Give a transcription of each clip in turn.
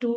2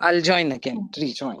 I'll join again, rejoin.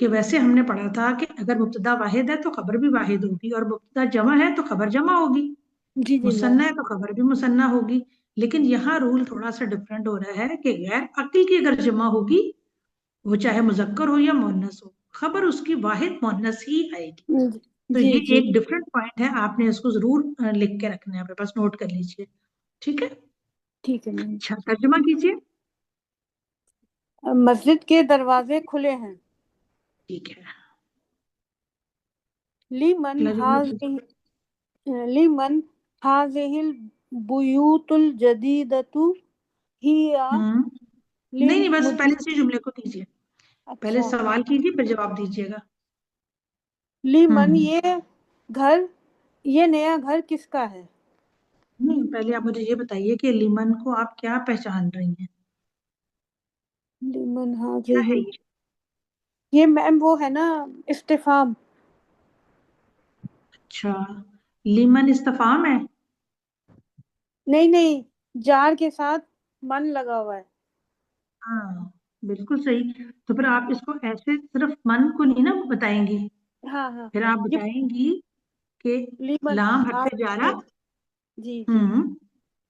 کہ ویسے ہم نے پڑھا تھا کہ اگر مبتدا واحد ہے تو خبر بھی واحد ہوگی، اور مبتدا جمع ہے تو خبر جمع ہوگی، جی جی میم. مثنیٰ ہے تو خبر بھی مثنیٰ ہوگی. لیکن یہاں رول تھوڑا سا ڈفرینٹ ہو رہا ہے کہ غیر عقل کی اگر جمع ہوگی، وہ چاہے مذکر ہو یا مؤنث ہو، خبر اس کی واحد مؤنث ہی آئے گی. تو جی یہ جی ایک ڈفرینٹ پوائنٹ ہے، آپ نے اس کو ضرور لکھ کے رکھنا ہے اپنے پاس، نوٹ کر لیجئے. ٹھیک ہے، ٹھیک ہے میم. اچھا ترجمہ کیجئے. مسجد کے دروازے کھلے ہیں. ٹھیک ہے، لیمن اگلا جملہ کیجئے. لمن هذه البيوت الجديدة هي ہوں نہیں نہیں، بس پہلے للمدين. سے جملے کو کیجئے، پہلے اچھا. سوال کیجئے پھر جواب دیجئے گا. لیمن ہوں یہ نیا گھر کس کا ہے؟ نہیں، پہلے آپ مجھے یہ بتائیے کہ لیمن کو آپ کیا پہچان رہی ہیں، لیمن کیا ہے هذه یہ؟ یہ میم وہ ہے نا استفہام. اچھا، لیمن استفہام ہے. نہیں نہیں، جار کے ساتھ من لگا ہوا ہے. ہاں بالکل صحیح. تو پھر آپ اس کو ایسے صرف من کو نہیں نا بتائیں گی، ہاں ہاں. پھر آپ یہ بتائیں گی کہ لیمن لام حرف جارا، هذه. جی جی. ہوں،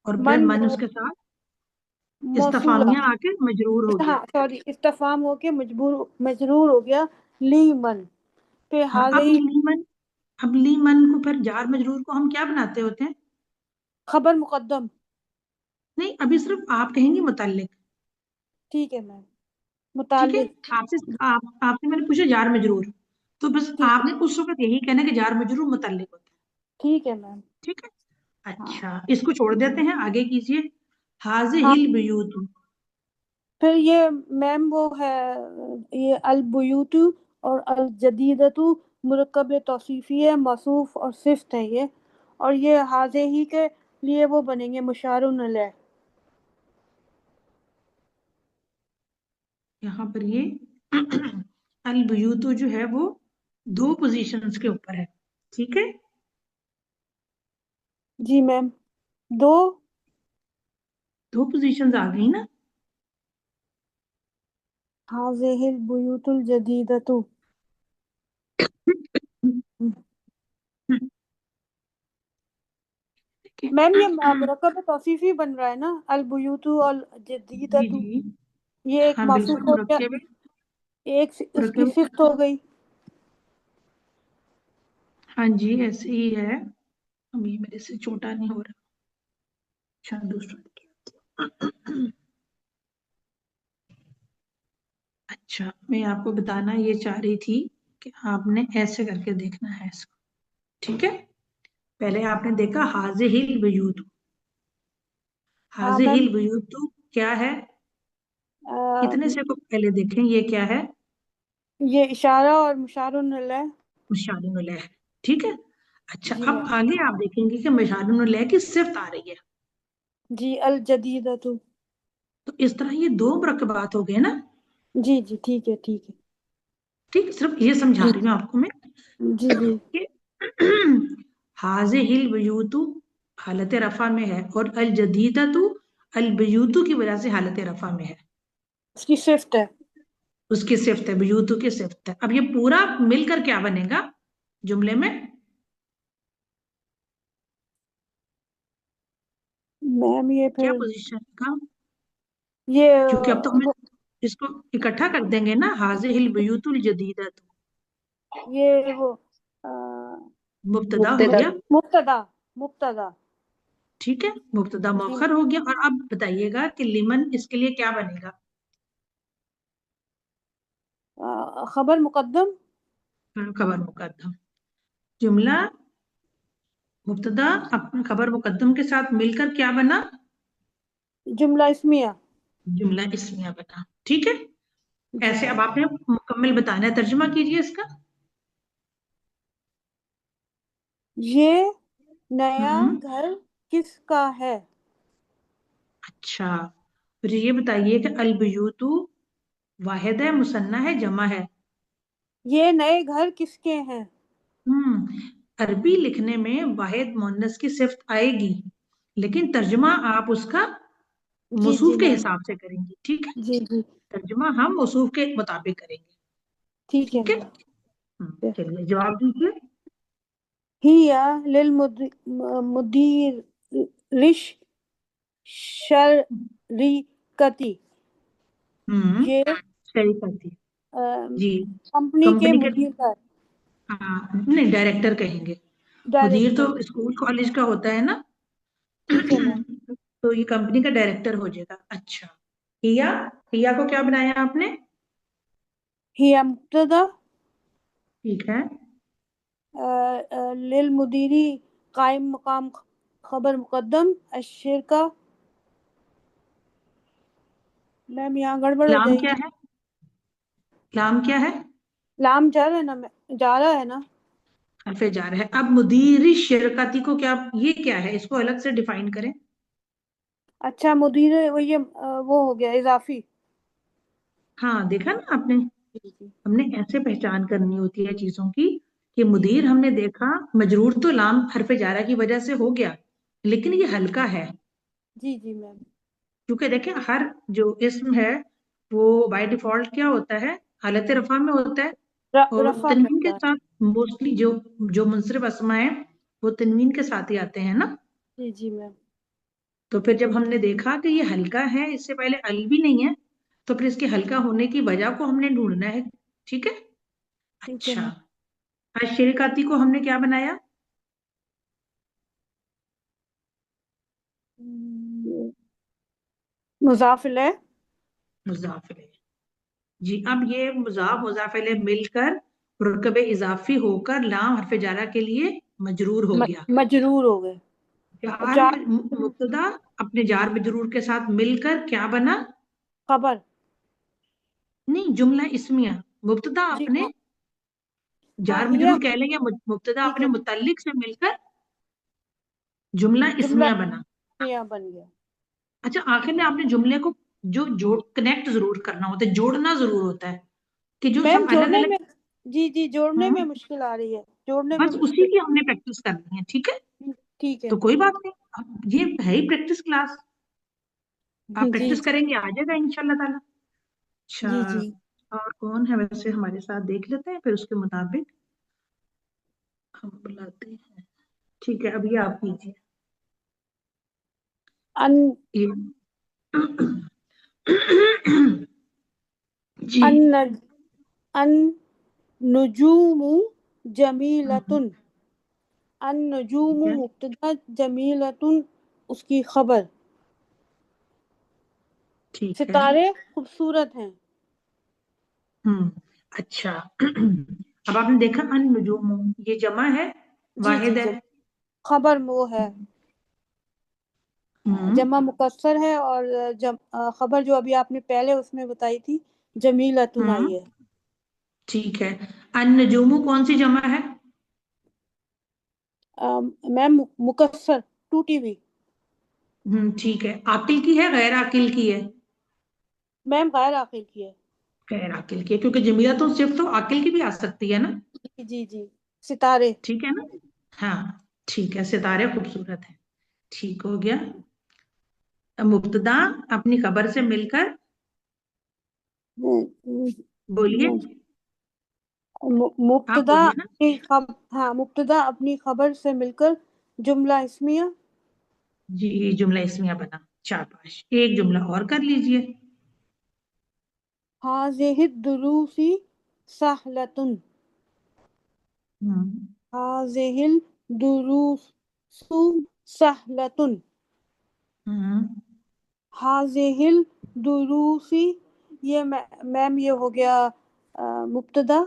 اور پھر من من اس کے ساتھ موصولہ. استفہامیہ آ کے مجرور ہو گیا. ہاں سوری، استفہام ہو کے مجرور ہو گیا. لیمن پہ ہاں حاضی اب لیمن کو پھر جار مجرور کو ہم کیا بناتے ہوتے ہیں؟ خبر مقدم. نہیں، ابھی صرف آپ کہیں گی متعلق. ٹھیک ہے میم. ٹھیک ہے، متعلق. آپ سے میں نے پوچھا جار مجرور، تو بس ٹھیک آپ نے اس وقت یہی کہنا کہ جار مجرور متعلق ہوتا ہے. ٹھیک ہے میم. ٹھیک ہے، ہاں اچھا اس کو چھوڑ دیتے ہیں، آگے کیجئے. ہاں. حاذہ البیوت. پھر یہ میم وہ ہے، یہ البیوت اور الجدیدت مرکب توصیفی ہے، موصوف اور صفت ہے یہ، اور یہ حاضے ہی کے لیے وہ بنیں گے مشار علیہ. یہاں پر یہ البیوت جو ہے وہ دو پوزیشنز کے اوپر ہے. ٹھیک ہے، جی میم. دو دو پوزیشنز آ گئی نا. حاضہ البیوت الجدیدت. میم یہ مرکب توصیفی بن رہا ہے نا، البیوت اور جی جدیدت. جی، یہ ایک ہاں موصوف بالکل ہو گیا، مرکب ہے. ایک اس کی مرکب، صفت ہو گئی. ہاں جی ایسے ہی ہے. ابھی میرے سے چھوٹا نہیں ہو رہا. اچھا دوسرا اچھا، میں آپ کو بتانا یہ چاہ رہی تھی کہ آپ نے ایسے کر کے دیکھنا ہے اس کو. ٹھیک ہے، پہلے آپ نے دیکھا حاذہ البیوت. ہاں حاذہ میم. البیوت کیا ہے؟ اتنے سے کو پہلے دیکھیں یہ کیا ہے. یہ اشارہ اور مشار علیہ. مشار علیہ. ٹھیک ہے، اچھا جی اب میم. آگے آپ دیکھیں گے کہ مشار علیہ کی صفت آ رہی ہے. جی الجدیدت. تو اس طرح یہ دو مرکبات ہو گئے نا. جی جی ٹھیک ہے ٹھیک ہے. ٹھیک، صرف یہ سمجھا جی رہی ہوں آپ کو میں جی جی کہ حاذہ البیوت حالت رفع میں ہے، اور الجدیدۃ البیوت کی وجہ سے حالت رفع میں ہے. اس کی صفت ہے. اس کی صفت ہے، بیوتو کی صفت ہے. اب یہ پورا مل کر کیا بنے گا جملے میں؟ میم یہ کیا پھر پوزیشن کا؟ یہ کیونکہ اب تو ہم اس کو اکٹھا کر دیں گے نا، حاذہ البیوت الجدیدۃ. یہ وہ مبتدا ہو گیا. مبتدا. مبتدا. ٹھیک ہے، مبتدا جی. مؤخر ہو گیا. اور اب بتائیے گا کہ لیمن اس کے لیے کیا بنے گا؟ خبر مقدم. خبر مقدم. جملہ مبتدا اپنے خبر مقدم کے ساتھ مل کر کیا بنا؟ جملہ اسمیہ. جملہ اسمیہ بنا. ٹھیک ہے، جی ایسے اب میم. آپ نے مکمل بتانا ہے. ترجمہ کیجئے اس کا. یہ نیا ہوں گھر کس کا ہے؟ اچھا، مجھے یہ بتائیے کہ البیوت واحد ہے، مثنیٰ ہے، جمع ہے؟ یہ نئے گھر کس کے ہیں؟ عربی لکھنے میں واحد مؤنث کی صفت آئے گی، لیکن ترجمہ آپ اس کا جی جی موصوف کے میم. حساب سے کریں گی. ٹھیک ہے، جی جی ترجمہ ہم موصوف کے مطابق کریں گے. ٹھیک ہے ٹھیک ہے میم. چلیے جواب دیجیے. هي للمدير شركتي. یہ شریکتی جی کمپنی کے کمپنی کے مدیر کا ہاں نہیں ڈائریکٹر کہیں گے. مدیر تو ڈائریکٹر. اسکول کالج کا ہوتا ہے نا. ٹھیک ہے میم. تو یہ کمپنی کا ڈائریکٹر ہو جائے گا. اچھا ہیا کو کیا بنایا آپ نے؟ هي مبتدا ٹھیک ہے للمدیری قائم مقام خبر مقدم الشرکہ. میم یہاں گڑبڑ ہو لام جائے کیا گی. ہے؟ لام کیا ہے؟ لام جا رہا ہے نا جا رہا ہے نا. حرف جار ہے. اب مدیر شرکتی کو کیا یہ کیا ہے؟ اس کو الگ سے ڈیفائن کریں. اچھا مدیر وہ یہ وہ ہو گیا اضافی. ہاں دیکھا نا آپ نے جی جی ہم نے ایسے پہچان کرنی ہوتی ہے چیزوں کی کہ جی مدیر جی ہم نے دیکھا مجرور تو لام حرف جارہ کی وجہ سے ہو گیا لیکن یہ ہلکا ہے جی جی میم. کیونکہ دیکھیں ہر جو اسم ہے وہ بائی ڈیفالٹ کیا ہوتا ہے حالت رفع میں ہوتا ہے اور رفع میں تنوین کے ہوتا ہے. ساتھ موسٹلی جو منصرف اسما ہے وہ تنوین کے ساتھ ہی آتے ہیں نا. جی جی میم. تو پھر جب ہم نے دیکھا کہ یہ ہلکا ہے اس سے پہلے ال بھی نہیں ہے تو پھر اس کے ہلکا ہونے کی وجہ کو ہم نے ڈھونڈنا ہے. ٹھیک ہے ٹھیک ہے اچھا میم. شرکاتی کو ہم نے کیا بنایا؟ مضاف الیہ. مضاف الیہ. جی اب یہ مضاف الیہ مل کر مرکب اضافی ہو کر لام حرف جارہ کے لیے مجرور ہو گیا. مجرور ہو گئے. جار جار مبتدا اپنے جار مجرور کے ساتھ مل کر کیا بنا؟ خبر. نہیں جملہ اسمیہ. مبتدا جی اپنے ہاں ہاں جار یہ مجرور کہہ لیں یا مبتدا ٹھیک اپنے ہے. متعلق سے مل کر جملہ جملہ اسمیہ بنا. نیا بن گیا. اچھا آخر میں آپ نے جملے کو جو کنیکٹ ضرور کرنا ہوتا ہے جوڑنا ضرور ہوتا ہے کہ جو میم سب الگ جوڑنے الگ. میں جی جی جوڑنے ہوں میں مشکل آ رہی ہے. جوڑنے میں بس اسی مشکل. کی ہم نے پریکٹس کرنی ہے. ٹھیک ہے ٹھیک ہے تو کوئی بات نہیں یہ ہے ہی پریکٹس کلاس. آپ جی پریکٹس جی کریں گے آ جائے گا ان شاء اللہ تعالیٰ. اچھا جی جی. اور کون ہے ویسے ہمارے ساتھ دیکھ لیتے ہیں پھر اس کے مطابق ہم بلاتے ہیں. ٹھیک ہے ابھی آپ کیجیے. جی النجوم جمیلۃ. النجوم ٹھیک ہے مبتدا جمیلۃ اس کی خبر. ٹھیک ہے ستارے خوبصورت ہیں. اچھا اب آپ نے دیکھا النجوم یہ جمع ہے جی جی واحد ہے. خبر وہ ہے ہوں جمع مکسر ہے اور خبر جو ابھی آپ نے پہلے اس میں بتائی تھی جمیلۃ ہوں آئی ہے. ٹھیک ہے النجوم کون سی جمع ہے؟ میم مکسر ٹوٹی ہوئی. ٹھیک ہے عاقل کی ہے غیر عاقل کی ہے؟ میم غیر عاقل کی ہے. غیر عاقل کی ہے کیونکہ جمیلہ تو صرف تو عاقل کی بھی آ سکتی ہے نا. جی جی جی. ستارے. ٹھیک ہے نا ہاں ٹھیک ہے ستارے خوبصورت ہے. ٹھیک ہو گیا. مبتدا اپنی خبر سے مل کر بولیے آپ مبتدا بولیے نا. ہاں مبتدا اپنی خبر سے مل کر جملہ اسمیہ. جی جملہ اسمیہ بنا. شاباش ایک جملہ اور کر لیجئے. هذه الدروس سهلة. هذه الدروس سهلة. هذه الدروس یہ میم یہ ہو گیا مبتدا.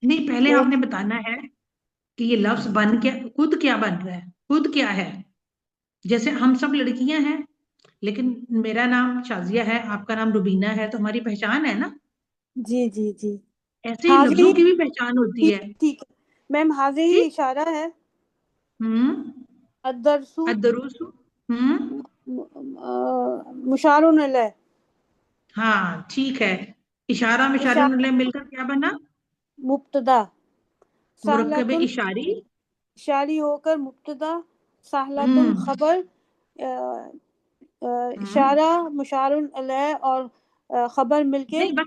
نہیں پہلے آپ نے بتانا ہے کہ یہ لفظ بن کے خود کیا بن رہا ہے خود کیا ہے. جیسے ہم سب لڑکیاں ہیں لیکن میرا نام شازیہ ہے آپ کا نام روبینہ ہے تو ہماری پہچان ہے نا. جی جی جی. ایسے ہی حاضر لفظوں کی بھی پہچان ہوتی ٹھیک ہے. ٹھیک ہے میم حاضر ہی ٹھیک اشارہ ہے. الدرس الدروس مشار الیہ. ہاں ٹھیک ہے اشارہ مشار مل کر کیا بنا؟ مبتدا. مرکب سہلۃ اشاری اشاری ہو کر مبتدا. سہلۃ ہوں خبر. ہوں اشارہ مشار الیہ اور خبر مل کے نہیں بس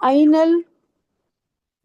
ainal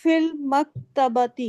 fil maktabati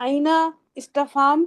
aina istafham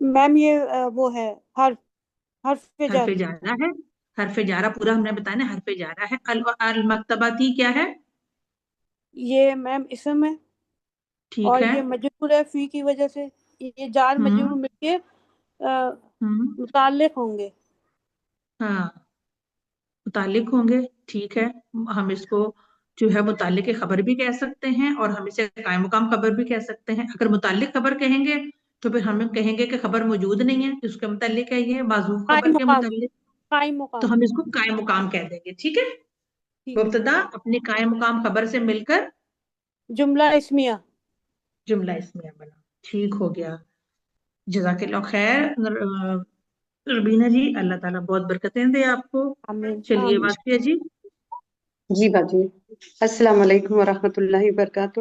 میم یہ وہ ہے حرف حرف جر. جارہ ہے. حرف جارہ پورا ہم نے بتانا ہے، حرف جارہ ہے. المکتباتی کیا ہے؟ یہ میم اسم ہے ٹھیک اور ہے. یہ مجرور ہے فی کی وجہ سے. یہ جار ہوں مجرور مل کے ہوں متعلق ہوں گے. ہاں متعلق ہوں گے. ٹھیک ہے. ہم اس کو جو ہے متعلق خبر بھی کہہ سکتے ہیں اور ہم اسے قائم مقام خبر بھی کہہ سکتے ہیں. اگر متعلق خبر کہیں گے تو پھر ہم کہیں گے کہ خبر موجود نہیں ہے، اس کے متعلق ہے یہ معذوف قائم خبر کے مقام. متعلق، قائم تو مقام. ہم اس کو قائم مقام کہہ دیں گے. ٹھیک ہے. ٹھیک ہے. مبتدا اپنے قائم مقام خبر سے مل کر جملہ اسمیہ. جملہ اسمیہ بنا. ٹھیک ہو گیا. جزاک اللہ خیر ربینہ جی، اللہ تعالیٰ بہت برکتیں دے آپ کو. آمین چلیے آمین. واسیہ جی. جی باجی، السلام علیکم ورحمۃ اللہ وبرکاتہ.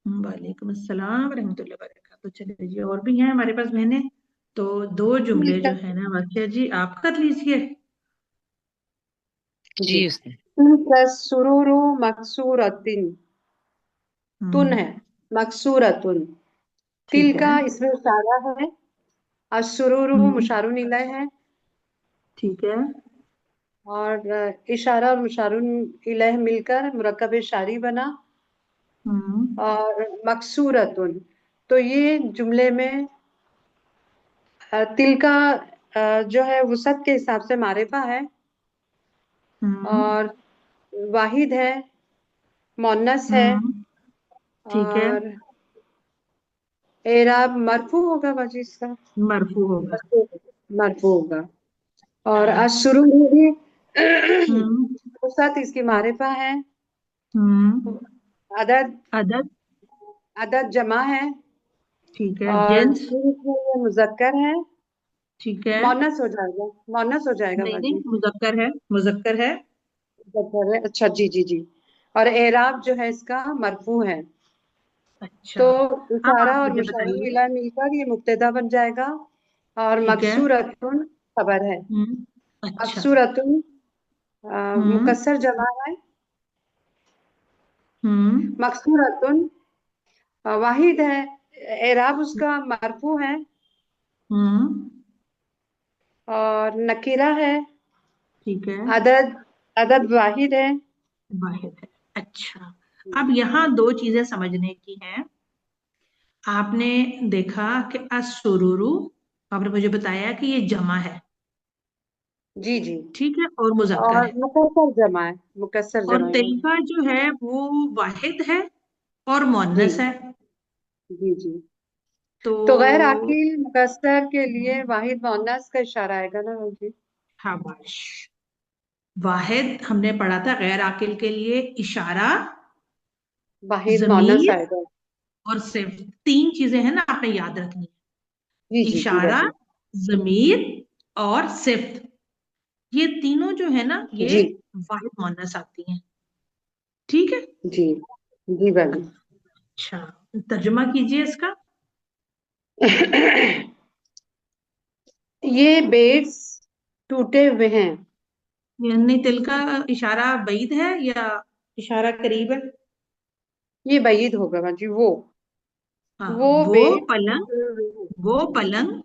وعلیکم السلام ورحمۃ اللہ وبرکاتہ. چلیے جی، اور بھی ہیں ہمارے پاس بہنیں، تو دو جملے جو ہے نا واسیہ جی آپ کر لیجئے. جی، سرور مکسورتن، تن ہے مکسورتن. تل ٹھیک ہے. کا اس میں اشارہ ہے، السرور مشار الیہ ہے، ٹھیک ہے. اور اشارہ اور مشار الیہ مل کر مرکب شاری بنا. اور مکسورتن، تو یہ جملے میں تل کا جو ہے وسعت کے حساب سے معرفہ ہے، اور واحد ہے، مؤنث ہے، ٹھیک ہے. اور اعراب مرفوع ہوگا باجی اس کا، مرفوع ہوگا. مرفوع ہوگا. اور السرور بھی ہوں وسعت اس کی معرفہ ہے، ہوں عدد عدد. عدد جمع ہے، ٹھیک ہے. اور جنس. جنس میں یہ مذکر ہے. ٹھیک ہے. مؤنث ہو جائے گا، مؤنث ہو جائے گا نہیں باجی. نہیں، مذکر ہے. مذکر ہے. مذکر ہے، اچھا جی جی جی. اور اعراب جو ہے اس کا مرفوع ہے. تو اچھا. اب اشارہ آپ اور مجھے مشار بتائیے. الیہ مل کر یہ مبتدا بن جائے گا، اور ٹھیک ہے. مکسورتن خبر ہے. اچھا. مکسورتن ہوں مکسر جمع ہے. ہوں مکسورتن واحد ہے، اعراب اس کا مرفوع ہے، ہوں اور نکیرہ ہے. ٹھیک ہے. عدد عدد واحد ہے. واحد ہے. اچھا. اب یہاں دو چیزیں سمجھنے کی ہیں. آپ نے دیکھا کہ السرور، آپ نے مجھے بتایا کہ یہ جمع ہے. جی جی. ٹھیک ہے. اور مذکر اور ہے. مکسر جمع ہے، مکسر اور جمع ہے. طیبہ جو ہے وہ واحد ہے اور جی مؤنث ہے. جی جی. تو تو غیر عاقل مکسر کے لیے واحد مؤنث کا اشارہ آئے گا نا جی. حبش. واحد ہم نے پڑھا تھا، غیر عاقل کے لیے اشارہ، واحد مؤنث ضمیر آئے گا. اور صفت. تین چیزیں ہیں نا آپ نے یاد رکھنی. جی جی جی اشارہ، باجی. ضمیر اور صفت، یہ تینوں جو ہے نا جی یہ واحد مؤنث آتی ہیں. ٹھیک ہے. جی جی باجی. اچھا، ترجمہ کیجئے اس کا. یہ بیٹس ٹوٹے ہوئے ہیں. یعنی تل کا اشارہ بعید ہے یا اشارہ قریب ہے؟ یہ بعید ہوگا باجی. ہاں، وہ وہ بیٹس پلنگ، وہ پلنگ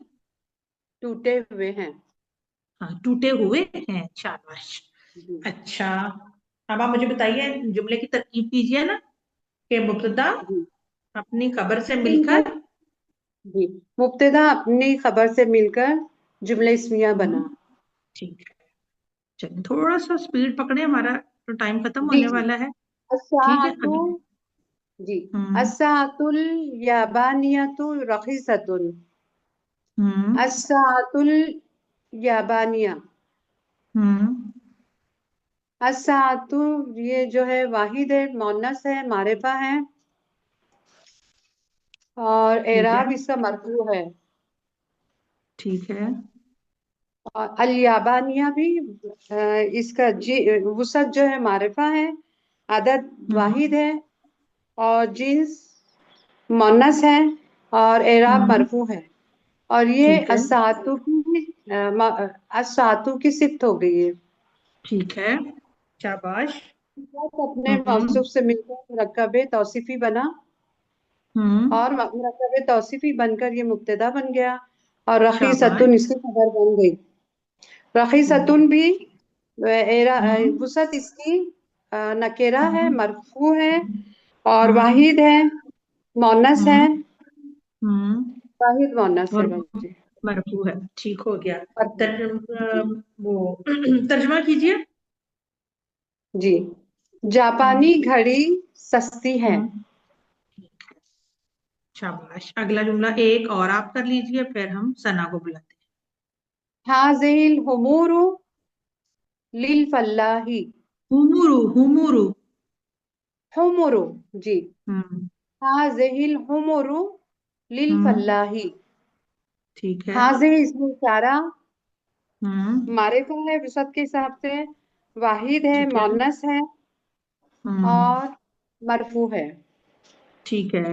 ٹوٹے ہوئے ہیں. ہاں ٹوٹے ہوئے ہیں. شاباش. جی اچھا. اب آپ مجھے بتائیے، جملے کی ترکیب کیجئے نا کہ مبتدا جی. اپنی خبر سے مل کر. جی، مبتدا اپنی خبر سے مل کر جملہ اسمیہ بنا. ٹھیک ہے. چلیے تھوڑا سا سپیڈ پکڑے، ہمارا تو ٹائم ختم جی ہونے جی. والا ہے. ٹھیک ہے. الساعۃ، جی، الساعۃ الیابانیۃ رخیصۃ. الساعۃ الیابانیہ. الساعۃ یہ جو ہے واحد ہے، مؤنث ہے، معرفہ ہے، اور ٹھیک ہے. اعراب اس کا مرفوع ہے. ٹھیک ہے. اور الیابانیہ بھی اس کا وسعت جو ہے معرفہ ہے، عدد واحد ہے، اور جنس مؤنث ہے، اور اعراب مرفوع ہے. اور ٹھیک یہ ہے. الساعۃ کی صفت ہو گئی ہے. ٹھیک ہے. شاباش. اپنے موصوف سے مل کر مرکب توصیفی بنا، اور مرکب توصیفی بن کر یہ مبتدا بن گیا، اور رخیصتن اس کی خبر بن گئی. رخیصتن بھی وسعت اس کی نکرہ ہے، مرفوع ہے، اور واحد ہے، مؤنث ہے. واحد مؤنث اور ہے جی. مرفوع ہے. ٹھیک ہو گیا. وہ ترجمہ کیجئے. جی. جاپانی گھڑی سستی ہے. شاباش. اگلا جملہ ایک اور آپ کر لیجئے، پھر ہم ثنا کو بلاتے ہیں. هذه الأمور للفلاح. ہمورو. حمر جی. ہم، هذه الأمور للفلاح. ٹھیک ہے. هذه اس میں اشارہ ہم، معرفہ ہے وسعت کے حساب سے، واحد ہے، ٹھیک ہے. مؤنث ہے، ہم، اور مرفوع ہے. ٹھیک ہے.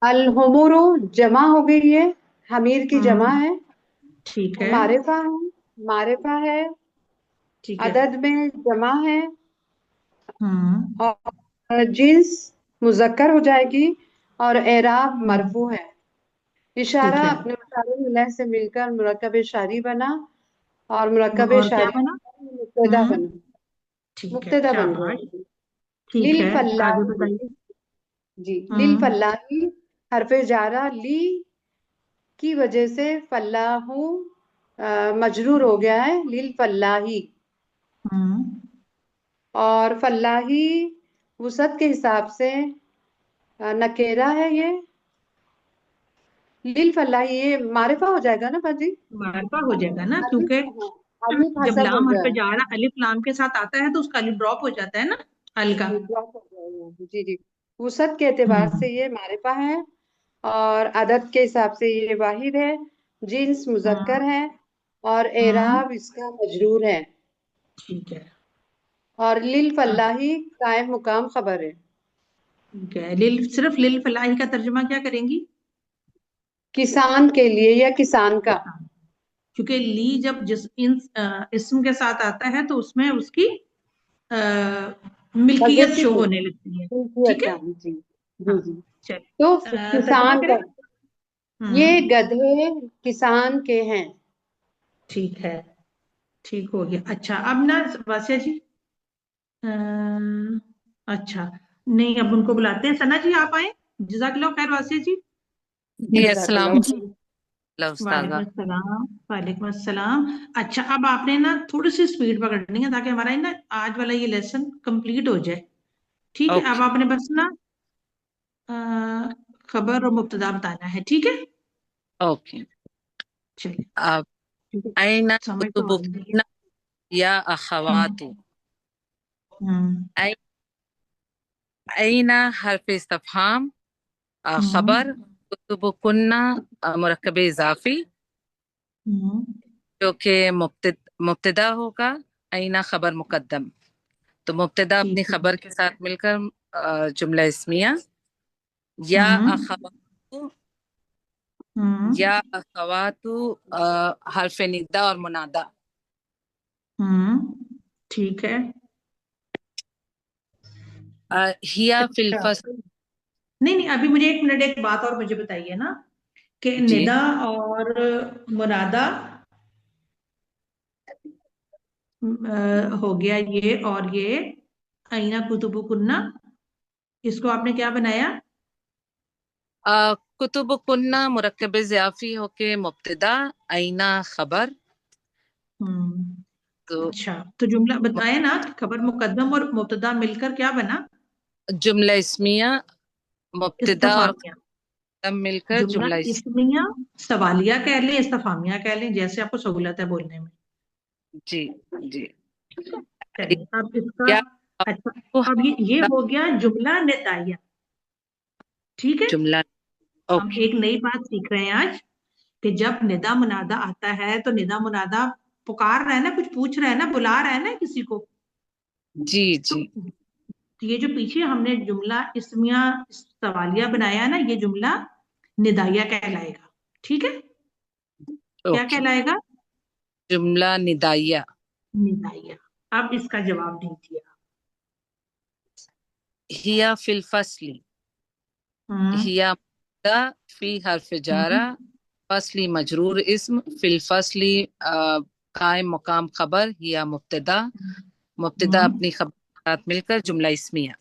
الحمر جمع ہو گئی ہے، حمیر کی ہم، جمع ہے. ٹھیک ہے. معرفہ ہے، ٹھیک ہے. عدد میں جمع ہے، ہم، اور جنس مذکر ہو جائے گی، اور اعراب مرفوع ہے. اشارہ ٹھیک ہے. اپنے مشار ملہ سے مل کر مرکب اشاری بنا، اور مرکب اور کیا اشاری بنا؟ مبتدا ہم، بنا. ٹھیک ہے. مبتدا بن شاباش. گیا. ٹھیک ہے. آگے للفلاح بتائیے. جی. ہم، للفلاح حرف جارہ لی کی وجہ سے فلاح مجرور ہو گیا ہے، للفلاحی. ہم، اور فلاحی وسعت کے حساب سے نکیرہ ہے. یہ للفلاحی یہ معرفہ ہو جائے گا نا باجی؟ معرفہ ہو جائے گا نا، الف کیونکہ الف جب حذف ہو لام گیا حرف ہے. جارہ الف لام کے ساتھ آتا ہے تو اس کا الف ڈراپ ہو جاتا ہے نا، ہلکا. جی drop ہو گیا ہے. جی جی. وسعت کے اعتبار ہم، سے یہ معرفہ ہے، اور عدد کے حساب سے یہ واحد ہے، جنس ہم، مذکر ہے، اور ہم، اعراب اس کا مجرور ہے. ٹھیک ہے. اور للفلاحی قائم مقام خبر ہے. ٹھیک ہے. صرف للفلاحی کا ترجمہ کیا کریں گی؟ کسان کے لیے یا کسان کا. کیونکہ لی جب اسم کے ساتھ آتا ہے تو اس میں اس کی ملکیت پوزیسو شو ہے. ہونے لگتی ہے. ٹھیک ہے. اچھا جی جی ہاں، جی. چلیے. تو ترجمہ کسان کریں. کا. یہ گدھے کسان کے ہیں. ٹھیک ہے. ٹھیک ہو گیا. اچھا اب نا واسیہ جی، اچھا نہیں، اب ان کو بلاتے ہیں. ثنا جی آپ آئیں. جزاک اللہ خیر. واسیہ جی. جی جزاک السلام اللہ. علیکم وعلیکم استاذہ. السلام. وعلیکم السلام. اچھا اب آپ نے نا تھوڑی سی اسپیڈ پکڑنی ہے تاکہ ہمارا نا آج والا یہ لیسن کمپلیٹ ہو جائے. ٹھیک ہے. اب اوکے آپ نے بس نا خبر اور مبتدا بتانا ہے. ٹھیک ہے. اوکے. چلیے. اب ٹھیک ہے. أين سمجھ تو آ گئی. كتبكن يا أخوات. أين حرف استفهام، خبر، كتبكن مرکب اضافی جو کہ مبتدا ہوگا، أين خبر مقدم. تو مبتدا اپنی خبر کے ساتھ مل کر جملہ اسمیہ. یا اخوات، یا اخوات حرف ندا اور منادا. ٹھیک ہے. ہیا فی اچھا الفصل. نہیں ابھی مجھے ایک منٹ ایک بات اور مجھے بتائیے نا کہ جی ندا اور منادا ہو گیا یہ، اور یہ آئینہ کتب کنہ، اس کو آپ نے کیا بنایا؟ کتب کنہ مرکب اضافی ہو کے مبتدا، آئینہ خبر. تو اچھا تو جملہ بتایا نا، خبر مقدم اور مبتدا مل کر کیا بنا؟ جملہ اسمیہ. مبتدا اور استفامیہ. مقدم مل کر جملہ جملہ اسمیہ سوالیہ کہہ لیں، استفامیہ کہہ لیں، جیسے آپ کو سہولت ہے بولنے میں. جی جی. چلیے اب اس کا یا اچھا اب یہ ہو گیا جملہ ندائیہ. ٹھیک ہے. جملہ. ہم اوکے. ایک نئی بات سیکھ رہے ہیں آج کہ جب ندا منادا آتا ہے تو ندا منادا پکار رہا ہے نا، کچھ پوچھ رہا ہے نا، بلا رہا ہے نا کسی کو. جی تو جی. یہ جو پیچھے ہم نے جملہ اسمیہ سوالیہ بنایا نا، یہ جملہ ندائیہ کہلائے گا. ٹھیک ہے. کیا اوکے. کہلائے گا؟ جملہ ندائیہ. ندائیہ. اب اس کا جواب دیجیے. ہیا فی الفصل. ہیا مبتدا، فی حرف جارہ، فصلی مجرور اسم، فی الفصلی قائم مقام خبر یا مبتدا، مبتدا اپنی خبر کے ساتھ مل کر جملہ اسمیہ.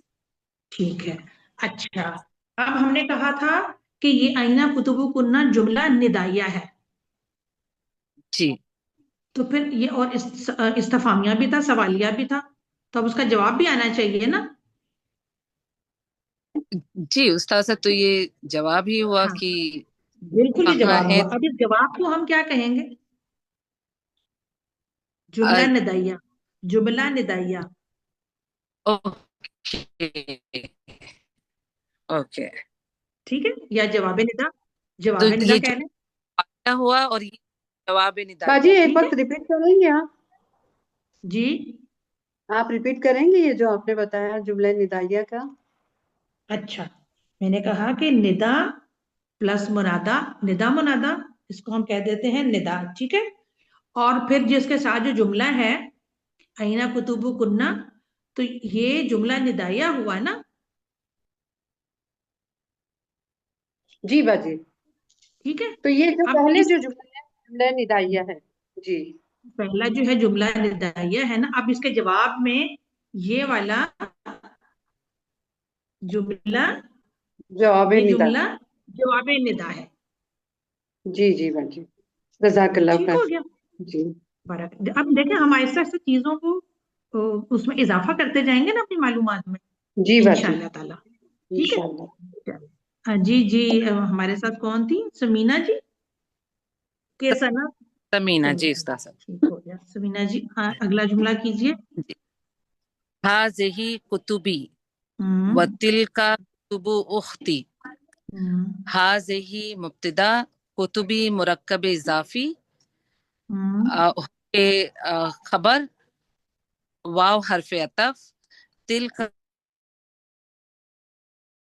ٹھیک ہے. اچھا اب ہم نے کہا تھا کہ یہ آئینہ کتب کنہ جملہ ندائیہ ہے، جی تو پھر یہ اور استفہامیہ بھی تھا، سوالیہ بھی تھا، تو اب اس کا جواب بھی آنا چاہیے نا. جی استاذہ، تو یہ جواب ہی ہوا ہاں کہ بالکل یہ کہاں جواب ہے. ہوا. اب اس جواب کو ہم کیا کہیں گے؟ جملہ ندائیہ. جملہ ندائیہ. اوکے، ٹھیک ہے، یا جواب ندا، تو جواب ندا یہ کہہ لیں. جواب ہوا اور یہ جواب باجی ندائیہ. ایک ٹھیک بار ہے ریپیٹ کریں گے آپ؟ جی. آپ ریپیٹ کریں گے یہ جو آپ نے بتایا جملہ ندائیہ کا؟ اچھا میں نے کہا کہ ندا پلس منادا، ندا منادا اس کو ہم کہہ دیتے ہیں ندا. ٹھیک ہے، اور پھر جس کے ساتھ جو جملہ ہے آئینہ کتب کنہ، تو یہ جملہ ندائیہ ہوا نا. جی باجی. ٹھیک ہے، تو یہ جو اب پہلے اس جو جملہ ہے جملہ ندائیہ ہے. جی پہلا جو ہے جملہ ندائیہ ہے نا، اب اس کے جواب میں یہ والا جملہ، جواب یہ ندا. جملہ جواب ندا ہے. جی جی باجی، جزاک اللہ ٹھیک ہو خیر. گیا. جی برکت. اب دیکھیں ہم آہستہ آہستہ چیزوں کو اس میں اضافہ کرتے جائیں گے نا اپنی معلومات میں جی باجی انشاءاللہ تعالی. ٹھیک ہے. انشاءاللہ. جی جی ہمارے ساتھ کون تھی؟ سمینا جی کے سنا. سمینہ. جی سمینا جی استاذہ. ٹھیک ہو گیا. سمینا جی اگلا جملہ کیجئے. ہذہ کتبی ہم، وتلک کتب اختی. ہم، ہذہ مبتدا، کتبی مرکب اضافی، ہم، کے خبر، واو حرف عطف، تلک